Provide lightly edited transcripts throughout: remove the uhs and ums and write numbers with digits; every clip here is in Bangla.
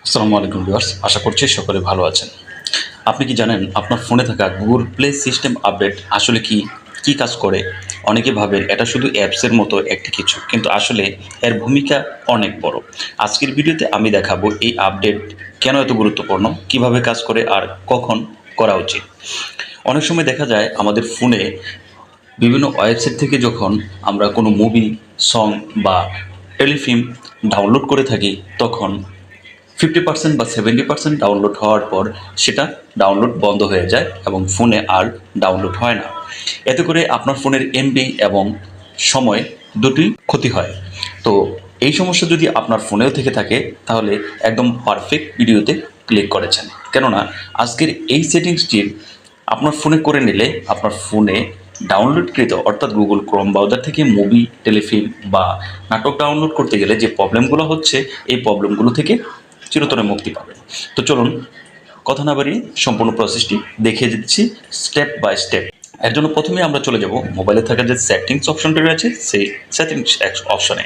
আসসালামু আলাইকুম ভিউয়ার্স, আশা করছি সকলে ভালো আছেন। আপনি কি জানেন আপনার ফোনে থাকা গুগল প্লে সিস্টেম আপডেট আসলে কি কাজ করে? অনেকে ভাবেন এটা শুধু অ্যাপসের মতো একটি কিছু, কিন্তু আসলে এর ভূমিকা অনেক বড়। আজকের ভিডিওতে আমি দেখাবো এই আপডেট কেন এত গুরুত্বপূর্ণ, কিভাবে কাজ করে আর কখন করা উচিত। অনেক সময় দেখা যায় আমাদের ফোনে বিভিন্ন ওয়েবসাইট থেকে যখন আমরা কোনো মুভি, সং বা টেলিফিল্ম ডাউনলোড করে থাকি, তখন 50% বা 70% ডাউনলোড হওয়ার পর সেটা ডাউনলোড বন্ধ হয়ে যায় এবং ফোনে আর ডাউনলোড হয় না। এতে করে আপনার ফোনের এমবি এবং সময় দুটোই ক্ষতি হয়। তো এই সমস্যা যদি আপনার ফোনেও থেকে থাকে, তাহলে একদম পারফেক্ট ভিডিওতে ক্লিক করেছেন। কেননা আজকের এই সেটিংসটি আপনার ফোনে করে নিলে আপনার ফোনে ডাউনলোডকৃত অর্থাৎ গুগল ক্রোম ব্রাউজার থেকে মুভি, টেলিফিল্ম বা নাটক ডাউনলোড করতে গেলে যে প্রবলেমগুলো হচ্ছে, এই প্রবলেমগুলো থেকে চিরতরে মুক্তি পাবেন। তো চলুন কথা না বাড়িয়ে সম্পূর্ণ প্রসেসটি দেখিয়ে দিচ্ছি স্টেপ বাই স্টেপ। এর জন্য প্রথমে আমরা চলে যাব মোবাইলে থাকা যে সেটিংস অপশনটি রয়েছে, সেই সেটিংস অপশনে।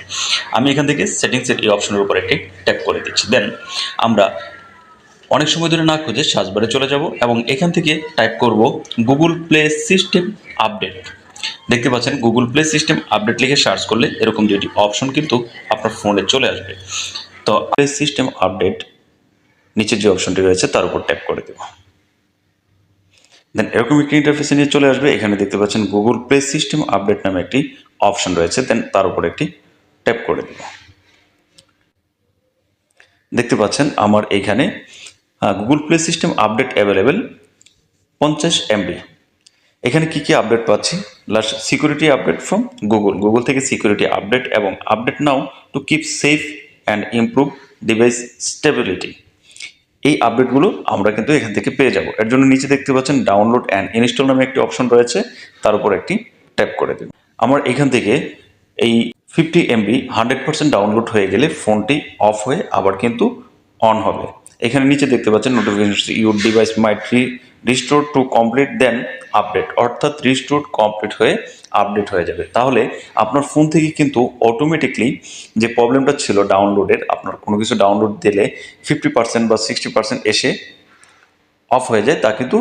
আমি এখান থেকে সেটিংসের এই অপশনের উপর একটি ট্যাপ করে দিচ্ছি। দেন আমরা অনেক সময় ধরে না খুঁজে সার্চ বারে চলে যাব এবং এখান থেকে টাইপ করব গুগল প্লে সিস্টেম আপডেট। দেখতে পাচ্ছেন গুগল প্লে সিস্টেম আপডেট লিখে সার্চ করলে এরকম দুটি অপশন কিন্তু আপনার ফোনে চলে আসবে। তো প্লে সিস্টেম আপডেট নিচে যে অপশনটি রয়েছে তার উপর ট্যাপ করে দেব। দেন এরকম একটি ইন্টারফেসে নিয়ে চলে আসবে। এখানে দেখতে পাচ্ছেন গুগল প্লে সিস্টেম আপডেট নামে একটি অপশন রয়েছে। দেন তার উপর একটি ট্যাপ করে দেব। দেখতে পাচ্ছেন আমার এইখানে Google play system update available 50 MB। এখানে কি আপডেট পাচ্ছি? Last security update from Google থেকে সিকিউরিটি আপডেট এবং update now to keep safe and improve device stability. এই আপডেটগুলো আমরা কিন্তু এখান থেকে পেয়ে যাব। এর জন্য নিচে দেখতে পাচ্ছেন ডাউনলোড অ্যান্ড ইনস্টল নামে একটি অপশন রয়েছে, তার উপর একটি ট্যাপ করে দেব। আমার এখান থেকে এই 50 MB 100% ডাউনলোড হয়ে গেলে ফোনটি অফ হয়ে আবার কিন্তু অন হবে। এখানে নিচে দেখতে পাচ্ছেন notification your device might restore to complete then update, অর্থাৎ রিস্টোর কমপ্লিট হয়ে আপডেট হয়ে যাবে। তাহলে আপনার ফোন থেকে কিন্তু অটোমেটিকলি যে প্রবলেমটা ছিল ডাউনলোডের, আপনার কোনো কিছু ডাউনলোড দিলে 50% বা 60% এসে অফ হয়ে যায়, তা কিন্তু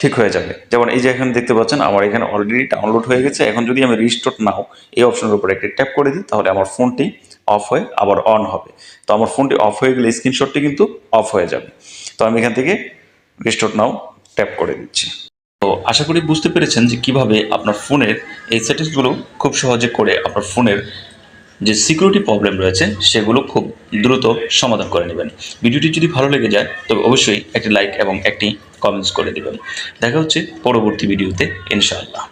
ঠিক হয়ে যাবে। যেমন এই যে এখানে দেখতে পাচ্ছেন আমার এখানে অলরেডি ডাউনলোড হয়ে গেছে। এখন যদি আমি রিস্টোর নাও এই অপশনের উপর একটি ট্যাপ করে দিই, তাহলে আমার ফোনটি অফ হয়ে আবার অন হবে। তো আমার ফোনটি অফ হয়ে গেলে স্ক্রিনশটটি কিন্তু অফ হয়ে যাবে। তো আমি এখান থেকে রিস্টোর নাও ট্যাপ করে দিচ্ছি। তো আশা করি বুঝতে পেরেছেন যে কিভাবে আপনার ফোনের এই সেটিংসগুলো খুব সহজে করে আপনার ফোনের যে সিকিউরিটি প্রবলেম রয়েছে সেগুলো খুব দ্রুত সমাধান করে নেবেন। ভিডিওটি যদি ভালো লেগে যায় তবে অবশ্যই একটি লাইক এবং একটি কমেন্টস করে দেবেন। দেখা হচ্ছে পরবর্তী ভিডিওতে ইনশাআল্লাহ।